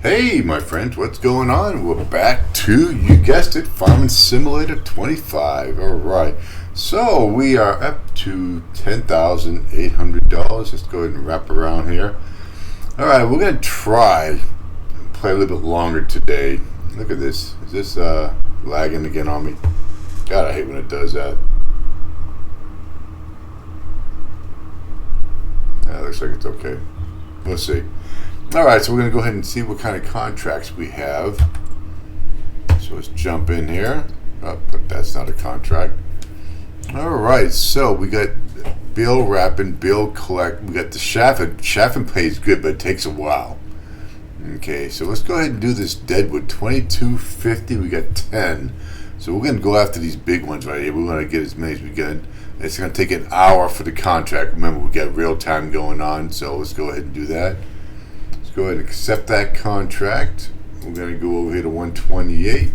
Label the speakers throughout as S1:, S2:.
S1: Hey, my friends, what's going on? We're back to, you guessed it, Farming Simulator 25. All right. So we are up to $10,800. Let's go ahead and wrap around here. All right, we're going to try and play a little bit longer today. Look at this. Is this lagging again on me? God, I hate when it does that. Looks like it's okay. We'll see. Alright, so we're going to go ahead and see what kind of contracts we have. So let's jump in here. Oh, but that's not a contract. Alright, so we got bill wrapping, bill collect. We got the chaffing. Chaffing pays good, but it takes a while. Okay, so let's go ahead and do this deadwood. 2250, we got 10. So we're going to go after these big ones right here. We want to get as many as we can. It's going to take an hour for the contract. Remember, we got real time going on, so let's go ahead and do that. Go ahead and accept that contract. We're going to go over here to 128.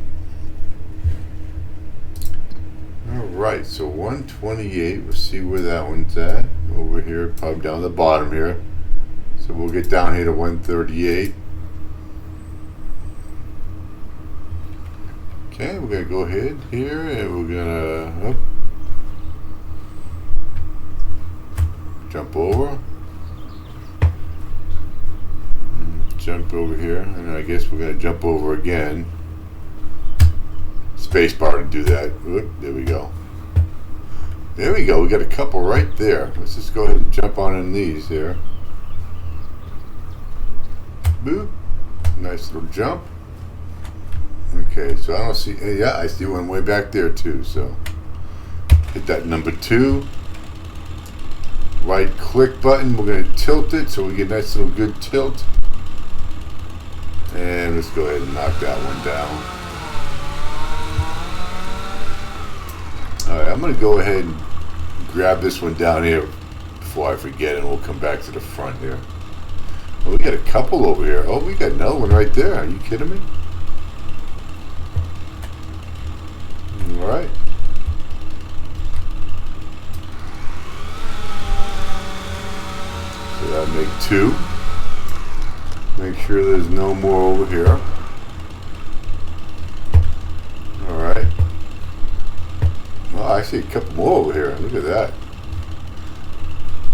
S1: Alright, so 128, we'll see where that one's at. Over here, probably down the bottom here. So we'll get down here to 138. Okay, we're going to go ahead here and we're going to jump over. Jump over here, and I guess we're going to jump over again. Space bar to do that. Oop, there we go. There we go. We got a couple right there. Let's just go ahead and jump on in these here. Boop. Nice little jump. Okay, so I don't see. Yeah, I see one way back there too. So hit that number 2. Right click button. We're going to tilt it so we get a nice little good tilt. And let's go ahead and knock that one down. Alright, I'm going to go ahead and grab this one down here before I forget, and we'll come back to the front here. Well, we got a couple over here. Oh, we got another one right there. Are you kidding me? Alright. So that'll make 2. Make sure there's no more over here. Alright. Well, I see a couple more over here. Look at that.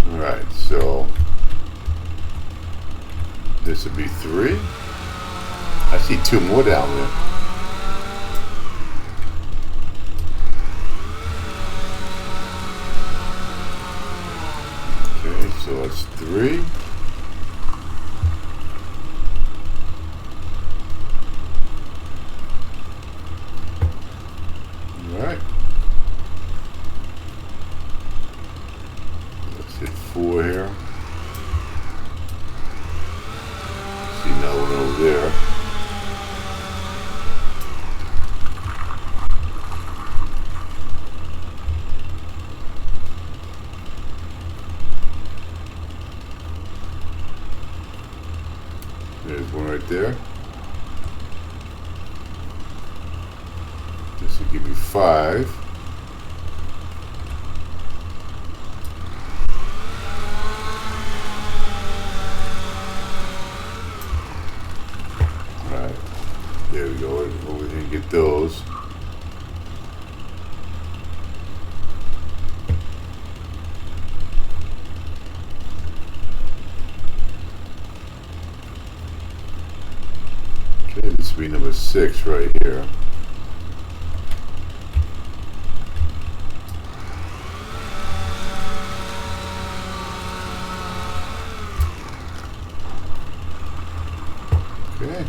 S1: Alright, so this would be 3. I see 2 more down there. Okay, so that's 3. Alright. Let's hit 4 here. See another one over there. There's one right there. This will give you 5. Alright, there we go. Over here and get those. Okay, this will be number 6 right here. Okay.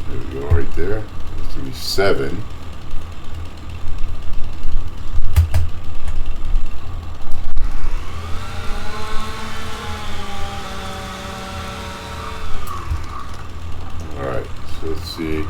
S1: There we go, right there. That's going to be 7. Alright, so let's see.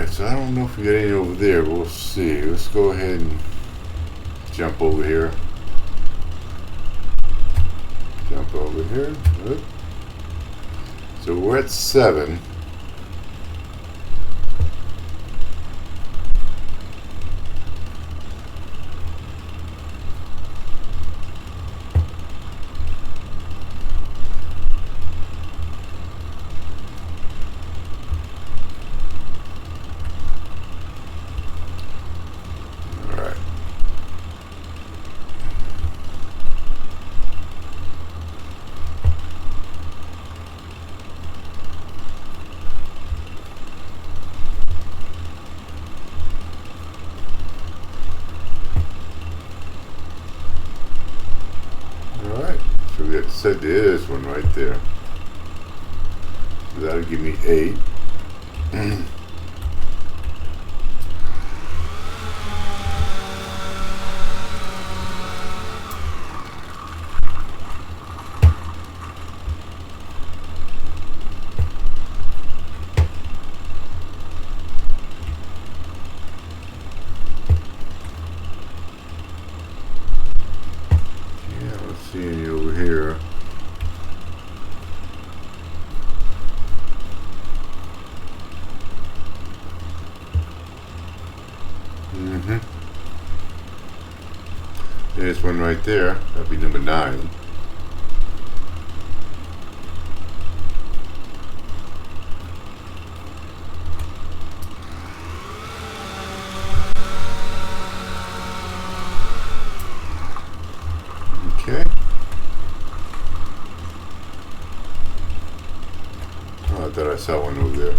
S1: Alright, so I don't know if we got any over there, but we'll see. Let's go ahead and jump over here. Jump over here. Good. So we're at 7. So we have to set this one right there. So that'll give me 8. Seeing you over here. There's one right there. That'll be number 9. Okay. Oh, I thought I saw one over there.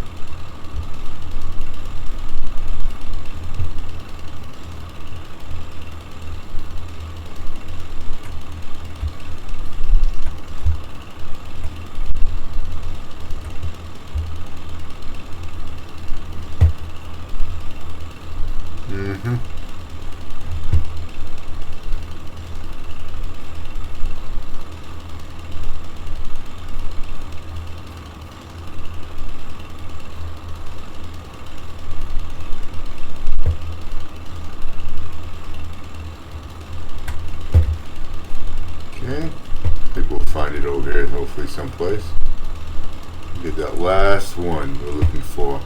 S1: Okay, I think we'll find it over here, hopefully someplace. Get that last one we're looking for.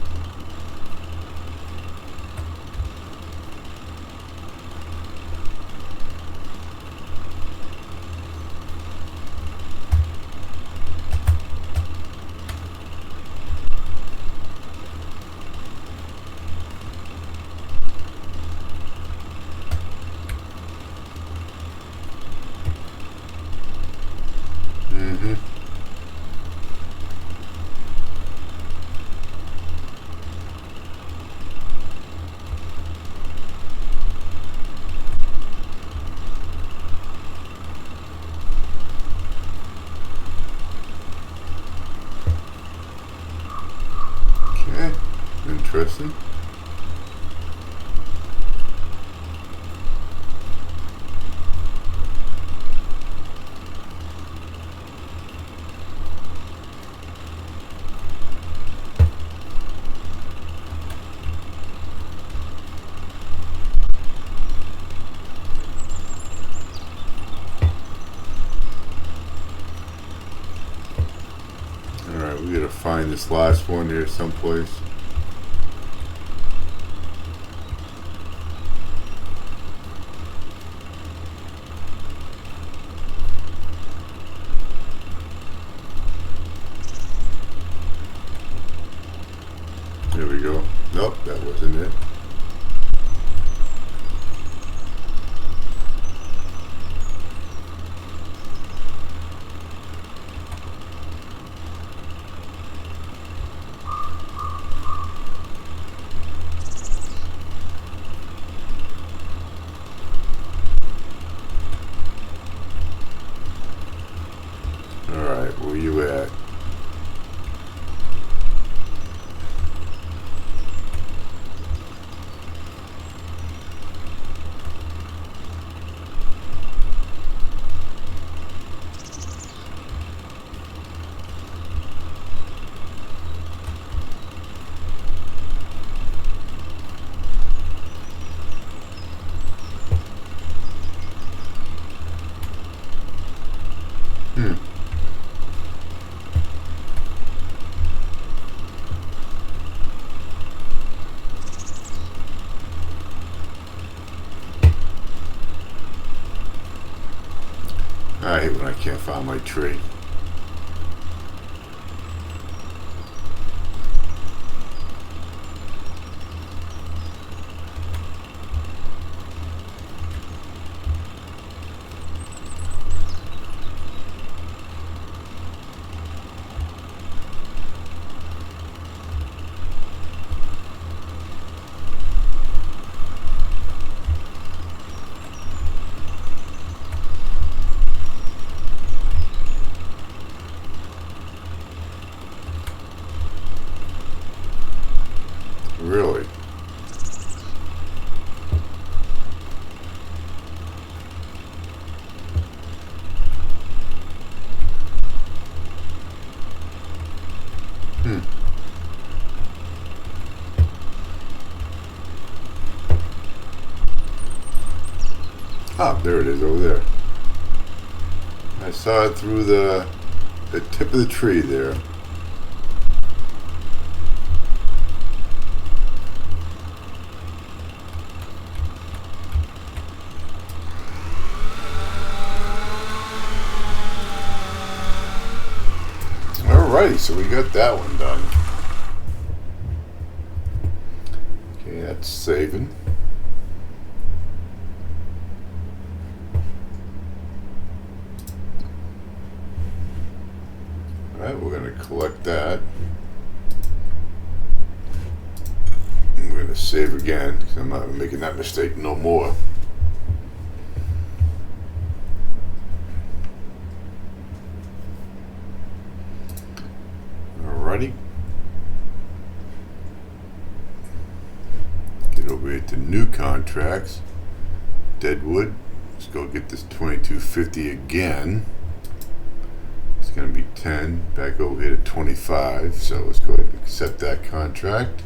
S1: Okay, interesting. Alright, we gotta find this last one here someplace. There we go. Nope, that wasn't it. Alright, where you at? I can't find my tree. Really? Ah, there it is over there. I saw it through the tip of the tree there. Alrighty, so we got that one done. Okay, that's saving. Alright, we're going to collect that. I'm going to save again because I'm not making that mistake no more. Alrighty. Get over here to new contracts. Deadwood. Let's go get this 2250 again. It's going to be 10. Back over here to 25. So let's go ahead and accept that contract.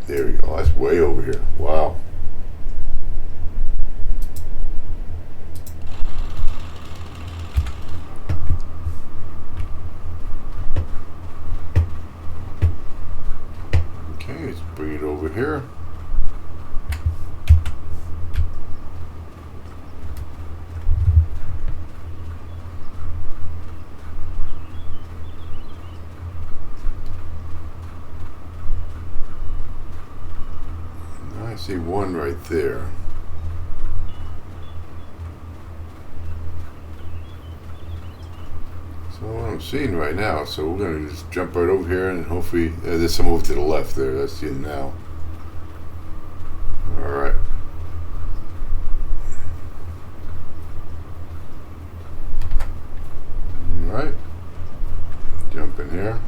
S1: There we go. That's way over here. Wow. Okay, let's bring it over here. I see one right there. So what I'm seeing right now, so we're going to just jump right over here and hopefully, there's some over to the left there, that's it now. Alright. Alright. Jump in here.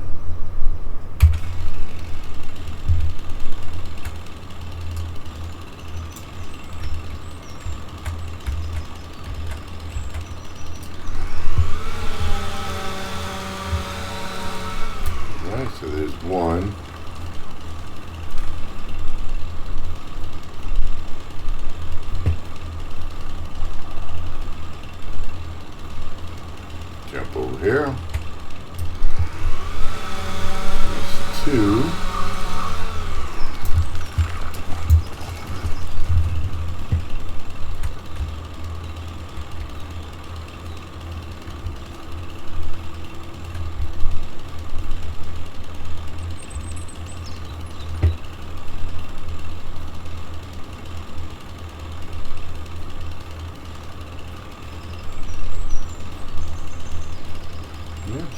S1: So there's one. Jump over here. There's two.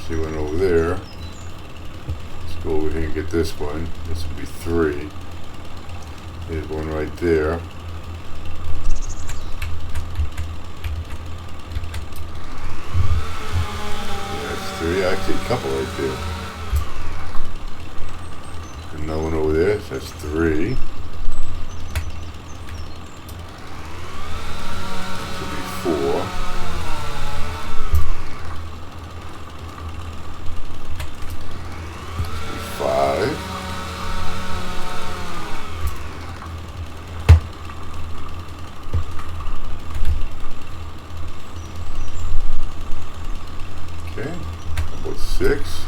S1: See one over there. Let's go over here and get this one. This will be 3. There's one right there. Yeah, that's 3. Actually, a couple right there. Another one over there. So that's 3. This will be 4. Okay, about 6.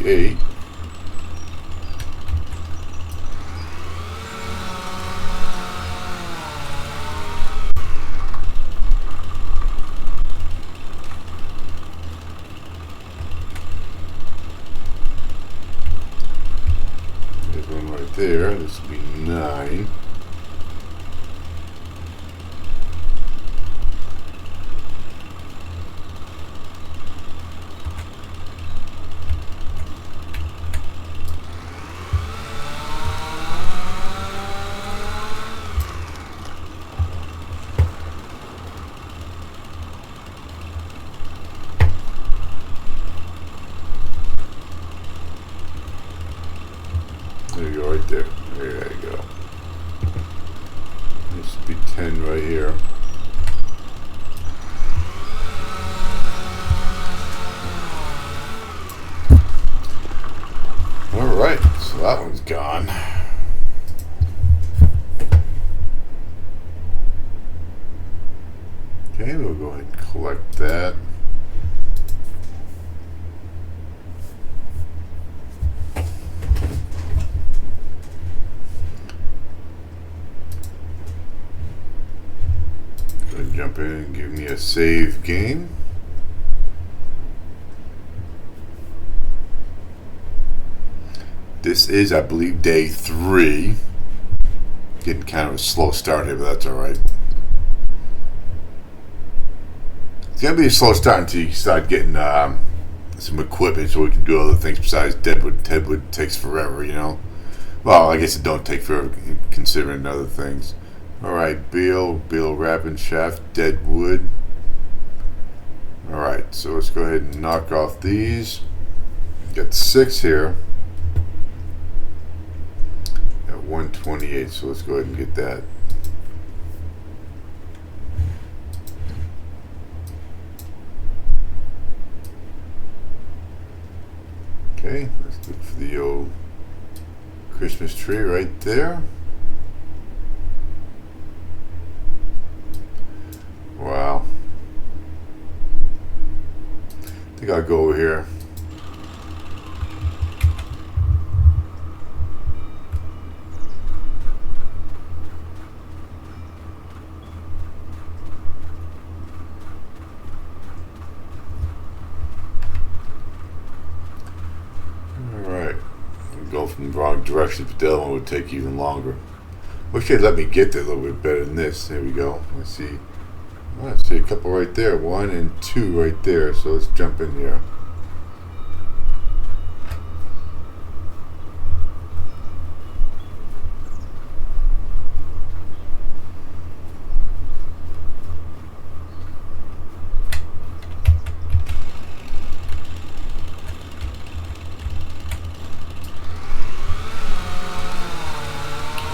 S1: 128. There's one right there. This would be 9. There you go, right there. There you go. This should be 10 right here. Alright, so that one's gone. Okay, we'll go ahead and collect that. Jump in and give me a save game. This is, I believe, day 3. Getting kind of a slow start here, but that's alright. It's going to be a slow start until you start getting some equipment so we can do other things besides deadwood. Deadwood takes forever, you know. Well, I guess it don't take forever considering other things. Alright, Beal wrapping shaft, dead wood. Alright, so let's go ahead and knock off these. Got 6 here. At 128, so let's go ahead and get that. Okay, let's look for the old Christmas tree right there. Wow. I think I'll go over here. Alright. I'll go from the wrong direction, but the other one would take even longer. Wish they'd let me get there a little bit better than this. There we go. Let's see. I see a couple right there. 1 and 2 right there. So let's jump in here.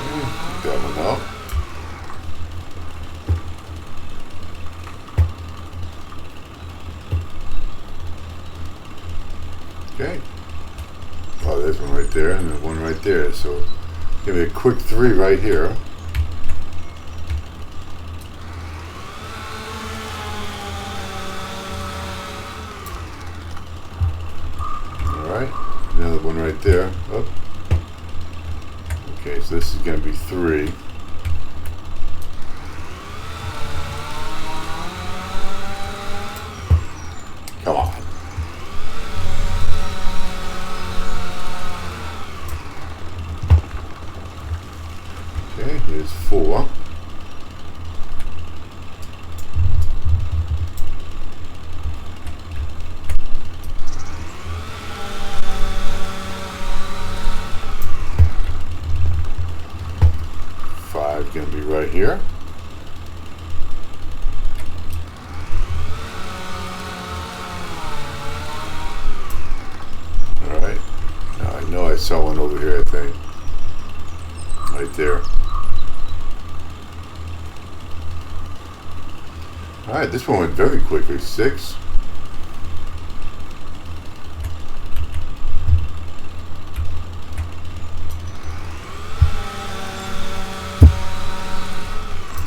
S1: Okay, take that one out. Okay. Oh, there's one right there, and there's one right there. So, give me a quick 3 right here. All right, another one right there. Oh. Okay, so this is going to be 3. Come on. Okay, here's 4. Five's gonna be right here. All right. Now I know I saw one over here. I think right there. Alright, this one went very quickly. 6.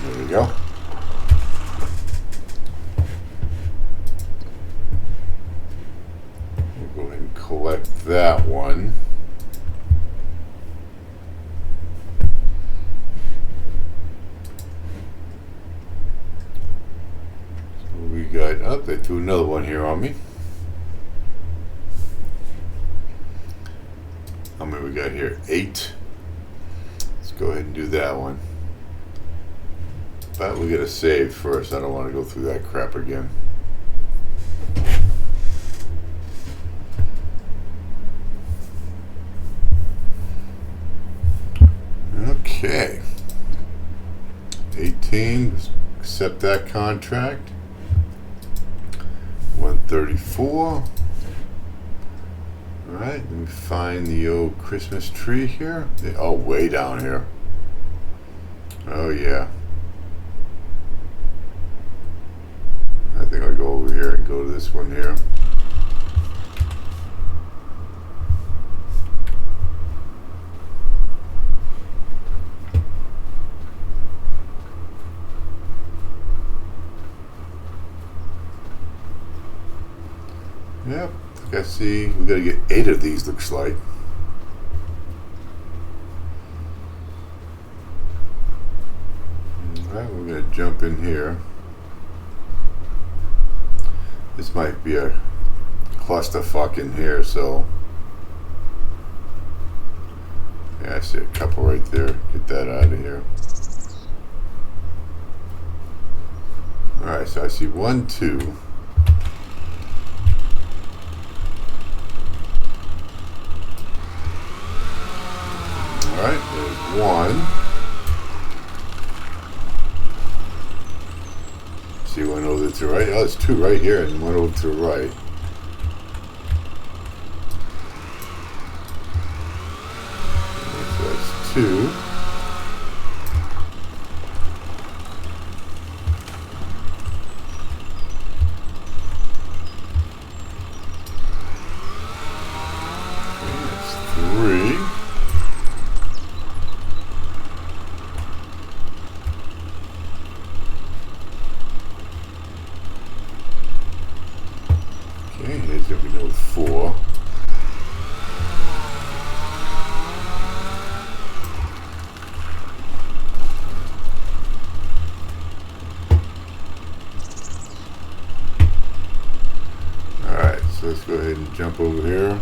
S1: There we go. We'll go ahead and collect that Oh, they threw another one here on me. How many we got here? 8. Let's go ahead and do that one. But we gotta save first. I don't want to go through that crap again. Okay. 18. Accept that contract. 134. Alright, let me find the old Christmas tree here. Oh, way down here. Oh, yeah. I think I'll go over here and go to this one here. Yep, I see. We gotta get 8 of these, looks like. Alright, we're gonna jump in here. This might be a clusterfuck in here, so. Yeah, I see a couple right there. Get that out of here. Alright, so I see 1, 2. Alright, there's 1. See one over to the right. Oh, there's 2 right here and 1 over to the right. So that's 2. Okay, that's 3. Okay, here's gonna be number 4. Alright, so let's go ahead and jump over here.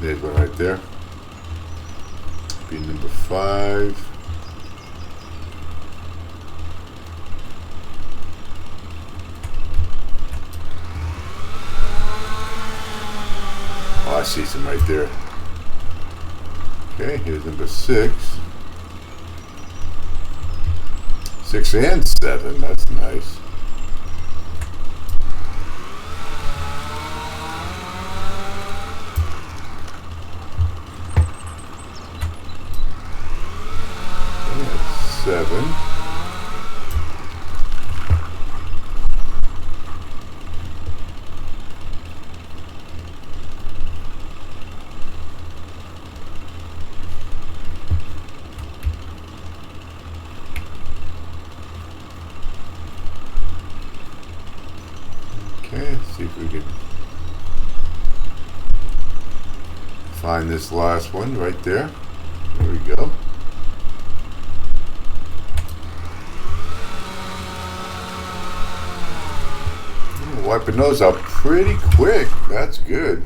S1: There's one right there. Be number 5. I see some right there. Okay, here's number 6. 6 and 7, that's nice. Okay, that's 7. Okay, let's see if we can find this last one right there. There we go. Wiping those out pretty quick. That's good.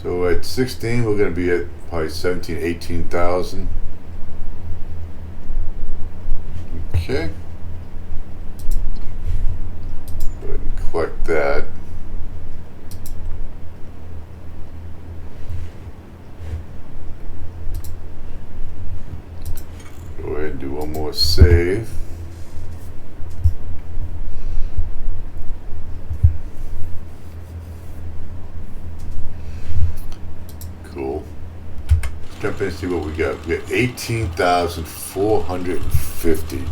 S1: So at 16, we're going to be at probably 17, 18,000. Okay. Go ahead and collect that. Go ahead and do one more save. Cool. Let's jump in and see what we got. We got 18,450.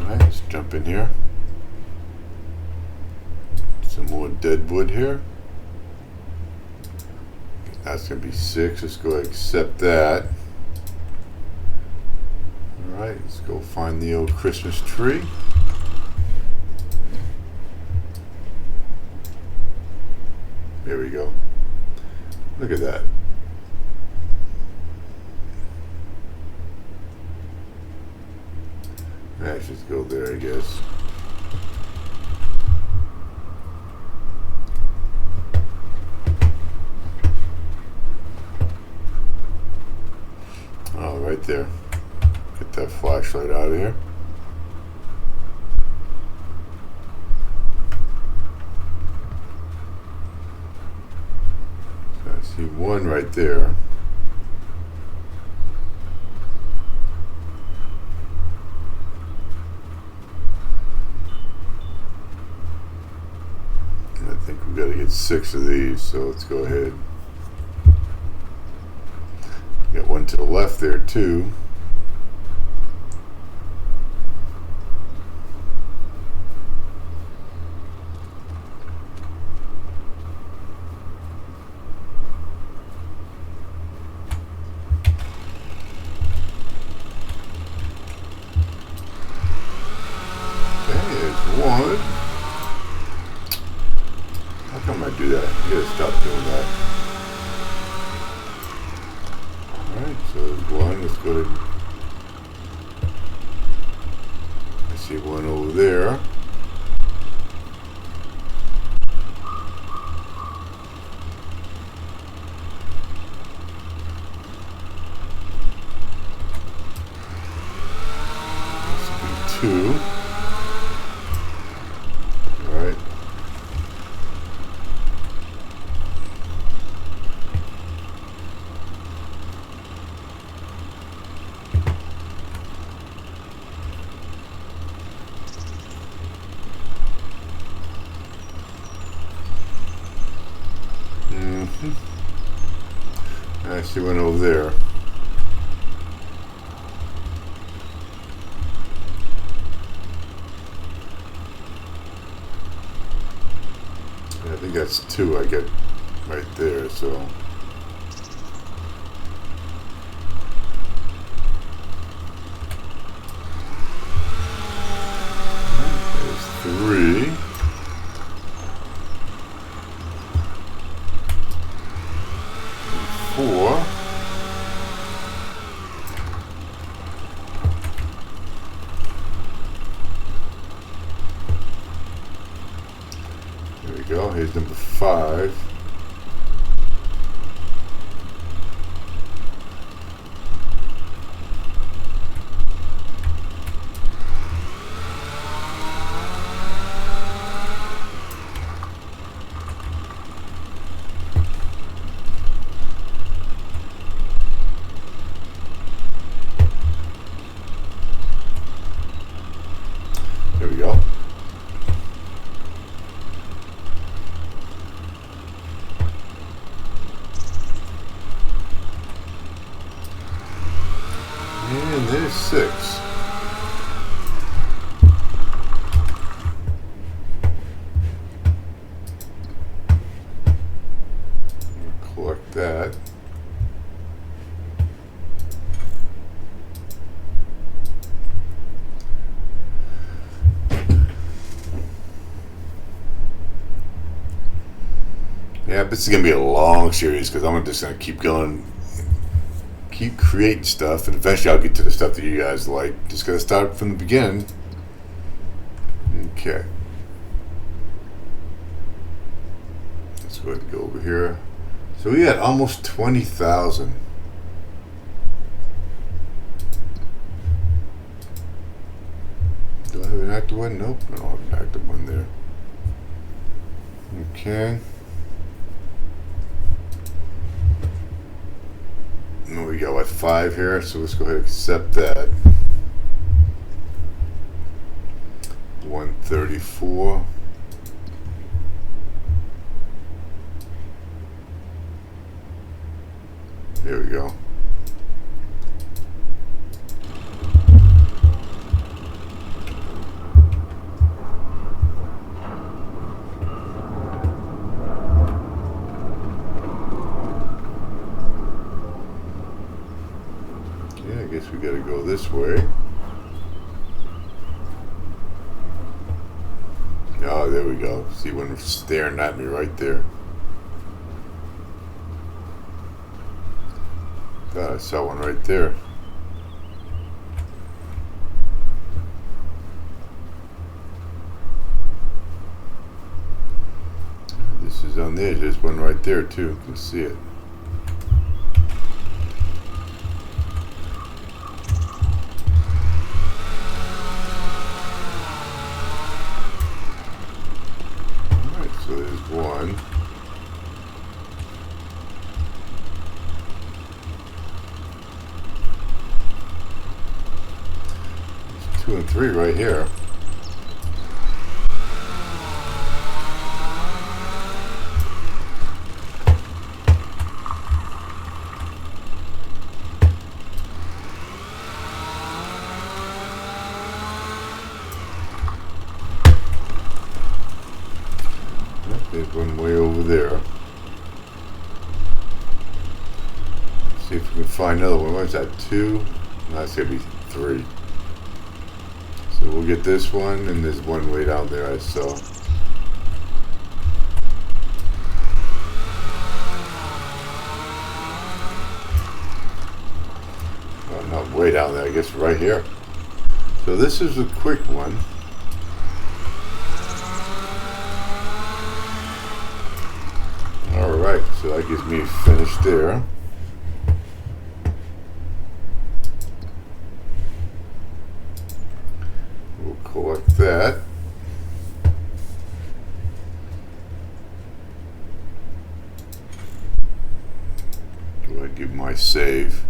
S1: Alright, let's jump in here. Some more dead wood here. That's going to be 6. Let's go ahead and accept that. Alright, let's go find the old Christmas tree. There we go. Look at that. I should go there, I guess. Oh, right there. Get that flashlight out of here. So I see one right there. And I think we've got to get 6 of these, so let's go ahead. Got one to the left there too. One. How come I do that? I gotta stop doing that. Alright, so there's one. Let's go to. I see one over there. This will be 2. I see one over there. I think that's 2 I get right there, so. There's 3. And 4. There we go. Here's number 5. There we go. And there's 6. Collect that. Yeah, this is gonna be a long series because I'm just gonna keep going, keep creating stuff, and eventually I'll get to the stuff that you guys like. Just gotta start from the beginning. Okay. Let's go ahead and go over here. So we had almost 20,000. Do I have an active one? Nope, I don't have an active one there. Okay. And we got what, 5 here, so let's go ahead and accept that. 134. There we go. Yeah, I guess we gotta go this way. Oh, there we go. See one staring at me right there. Thought I saw one right there. There's one right there too. You can see it. Alright, so there's one. There's 2 and 3 right here. There's one way over there. Let's see if we can find another one. What is that? 2? No, it's gonna be 3. So we'll get this one, and there's one way down there I saw. Oh, not way down there. I guess right here. So this is a quick one. Alright, so that gives me finished there. We'll collect that. Do I give my save?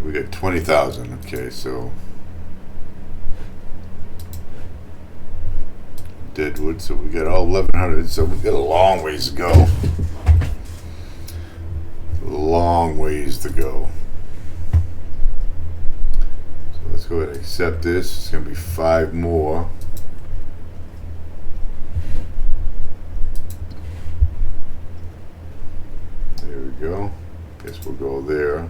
S1: We got 20,000. Okay, so deadwood, so we got all 1,100, so we got a long ways to go. A long ways to go. So let's go ahead and accept this. It's going to be 5 more. There we go. Guess we'll go there.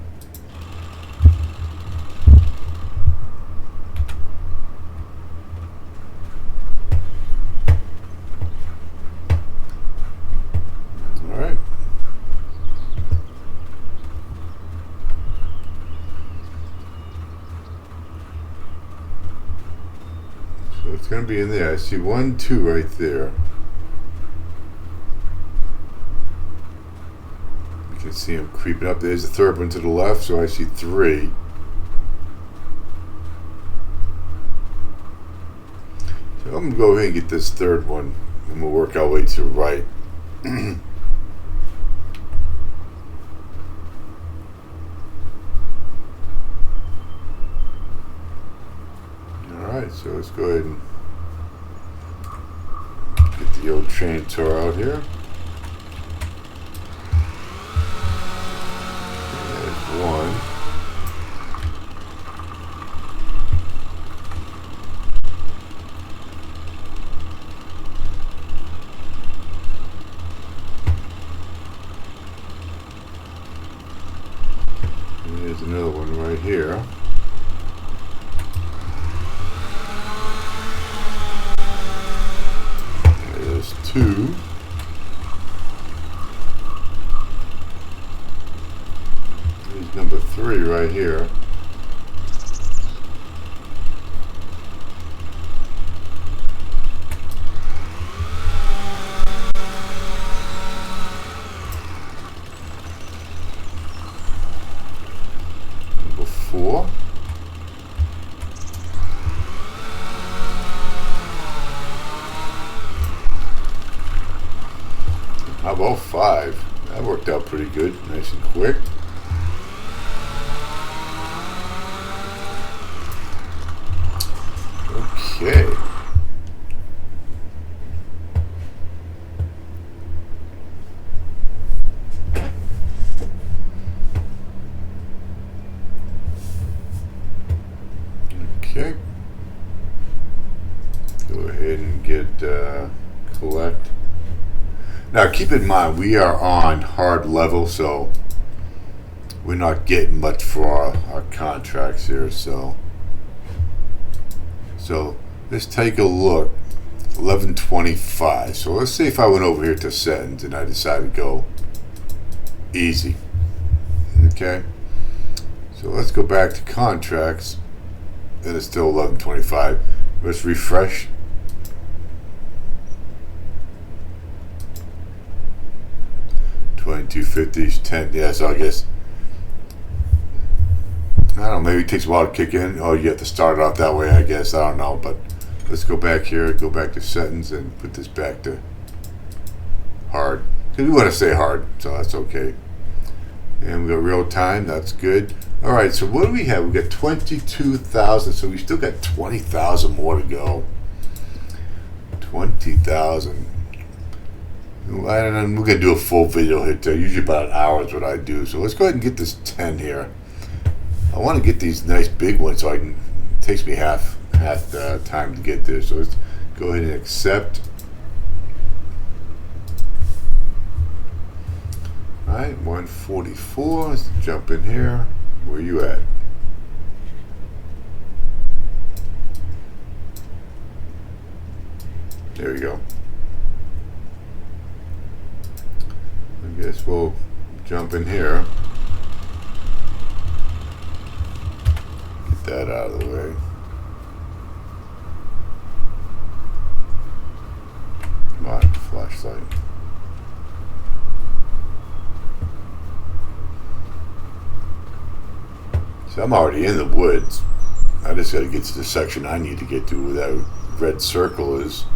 S1: So it's going to be in there. I see 1, 2 right there. You can see them creeping up. There's the third one to the left, so I see 3. So I'm going to go ahead and get this third one, and we'll work our way to the right. Alright, so let's go ahead and get the old chain tour out here. There's one. And there's another one right here. There's 2. There's number 3 right here. Number 4. How about 5? That worked out pretty good, nice and quick. Okay. Okay. Go ahead and get collect. Now keep in mind we are on hard level, so we're not getting much for our contracts here. So let's take a look. 1125. So let's see if I went over here to settings and I decided to go easy. Okay. So let's go back to contracts and it's still 11:25. Let's refresh. $22.50, 10. Yeah, so I guess I don't know. Maybe it takes a while to kick in. Oh, you have to start it off that way. I guess I don't know, but let's go back here. Go back to settings and put this back to hard because we want to stay hard, so that's okay. And we got real time. That's good. All right. So what do we have? We got 22,000. So we still got 20,000 more to go. 20,000. I don't know. We're gonna do a full video here too. Usually about an hour is what I do. So let's go ahead and get this 10 here. I want to get these nice big ones, so I can. It takes me half the time to get there. So let's go ahead and accept. All right, 144. Let's jump in here. Where you at? There we go. I guess we'll jump in here. Get that out of the way. Come on, flashlight. So I'm already in the woods. I just got to get to the section I need to get to where that red circle is.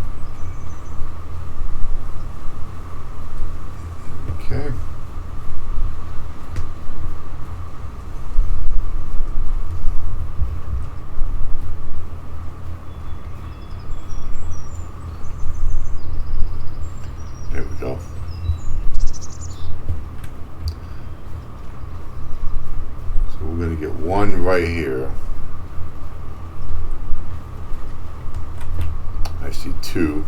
S1: Okay. There we go. So we're going to get one right here. I see two.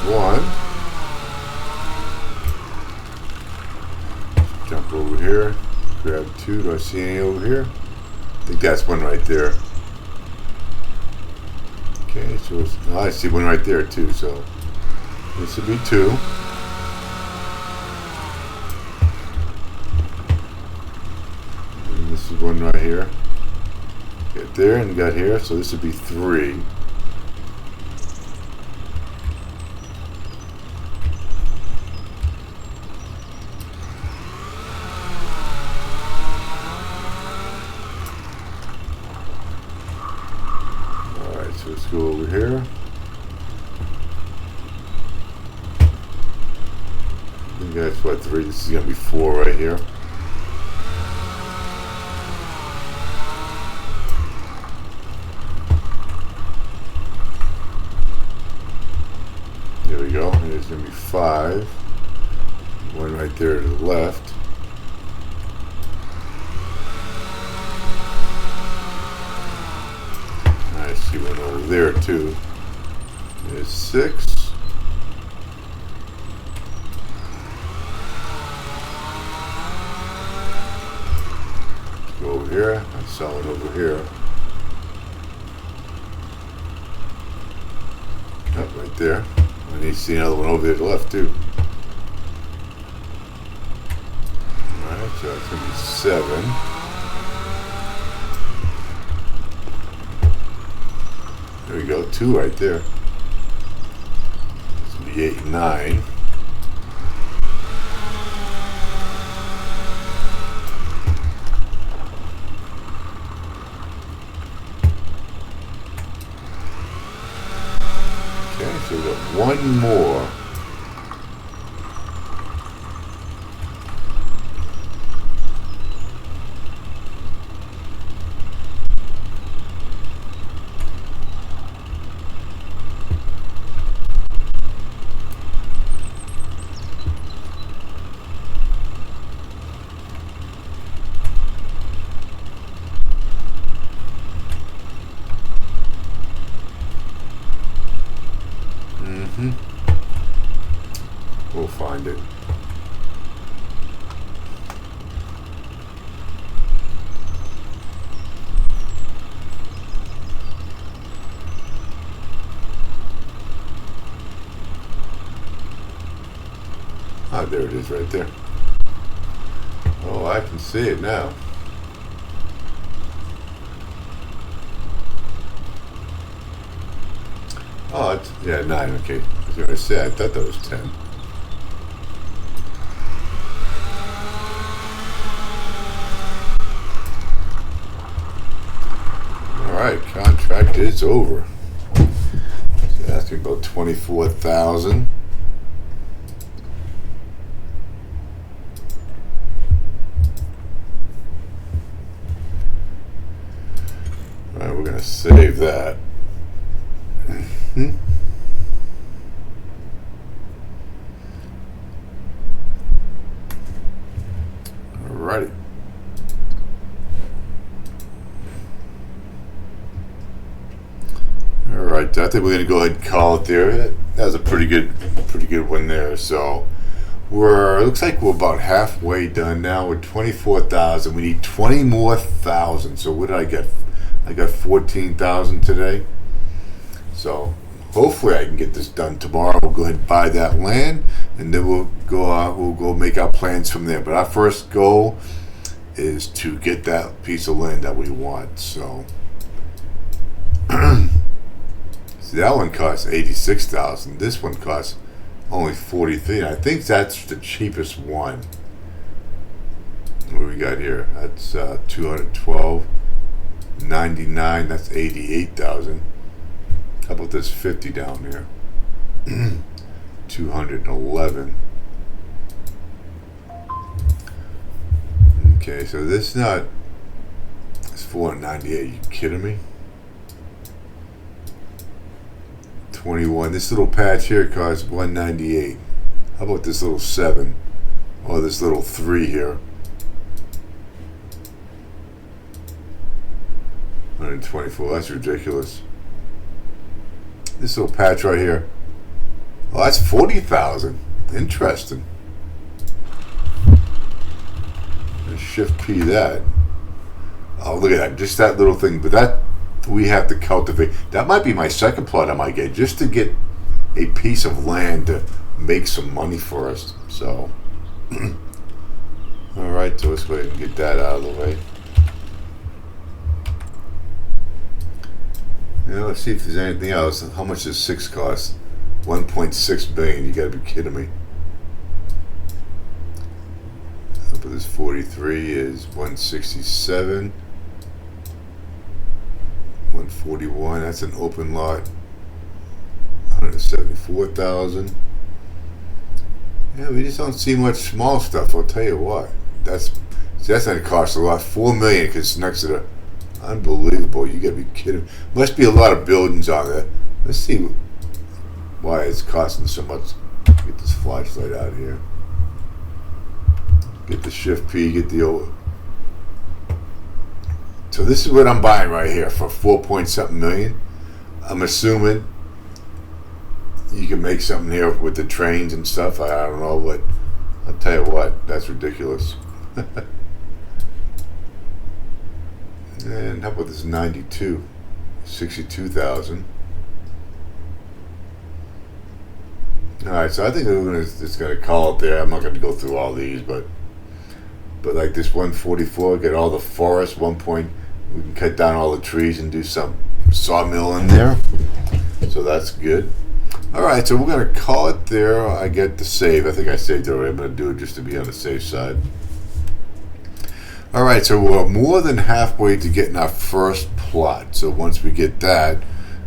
S1: One. Jump over here. Grab two. Do I see any over here? I think that's one right there. Okay, so it's, oh, I see one right there too. So this would be two. And this is one right here. Get there and got here. So this would be three. So let's go over here. I think that's what, three. This is going to be four right here. There we go. And there's going to be five. One right there to the left. I see one over there too. There's six. Let's go over here. I saw one over here. Oh, right there. I need to see another one over there to the left too. Alright, so that's going to be seven. There we go, two right there. This will be 8 and 9. Okay, so we got one more. We'll find it. Ah, there it is right there. Oh, I can see it now. Oh, it's, yeah, 9. Okay. I was going to say, I thought that was 10. All right, contract is over. So asking about 24,000. All right, we're going to save that. Alrighty. Alright, I think we're gonna go ahead and call it there. That was a pretty good one there. So it looks like we're about halfway done now with 24,000. We need 20 more thousand. So what did I get? I got 14,000 today. So hopefully I can get this done tomorrow. We'll go ahead and buy that land, and then we'll go make our plans from there. But our first goal is to get that piece of land that we want. So see, that one costs 86,000. This one costs only 43. I think that's the cheapest one. What do we got here? That's 212.99. That's 88,000. How about this 50 down here? 211. Okay, so this not. It's 498. You kidding me? 21. This little patch here costs 198. How about this little 7? Or this little 3 here? 124. That's ridiculous. This little patch right here. Oh, that's 40,000. Interesting. Let's shift P that. Oh, look at that. Just that little thing. But that we have to cultivate. That might be my second plot I might get, just to get a piece of land to make some money for us. So, all right. So let's go ahead and get that out of the way. Let's see if there's anything else. How much does 6 cost? 1.6 billion. You gotta be kidding me. But this 43 is 167. 141. That's an open lot. 174,000. Yeah, we just don't see much small stuff. I'll tell you what. That's gonna cost a lot. 4 million because it's next to the. Unbelievable. You gotta be kidding. Must be a lot of buildings on there. Let's see why it's costing so much. Get this flashlight out here. Get the shift P, get the old. So this is what I'm buying right here for 4-point-something million. I'm assuming you can make something here with the trains and stuff. I don't know, but I'll tell you what, that's ridiculous. And how about this 92? 62,000. Alright, so I think we're just gonna call it there. I'm not gonna go through all these, but like this 144, get all the forest, 1 point, we can cut down all the trees and do some sawmill in there. So that's good. Alright, so we're gonna call it there. I get the save. I think I saved it already. I'm gonna do it just to be on the safe side. Alright, so we're more than halfway to getting our first plot. So once we get that,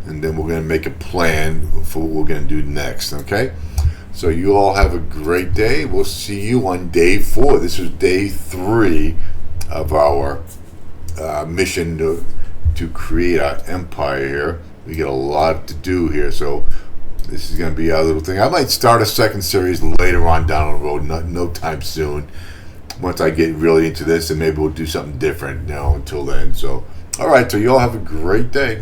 S1: and then we're going to make a plan for what we're going to do next, okay? So you all have a great day. We'll see you on day 4. This is day 3 of our mission to create our empire here. We get a lot to do here, so this is going to be our little thing. I might start a second series later on down the road, no time soon. Once I get really into this, and maybe we'll do something different, until then. So, all right, so you all have a great day.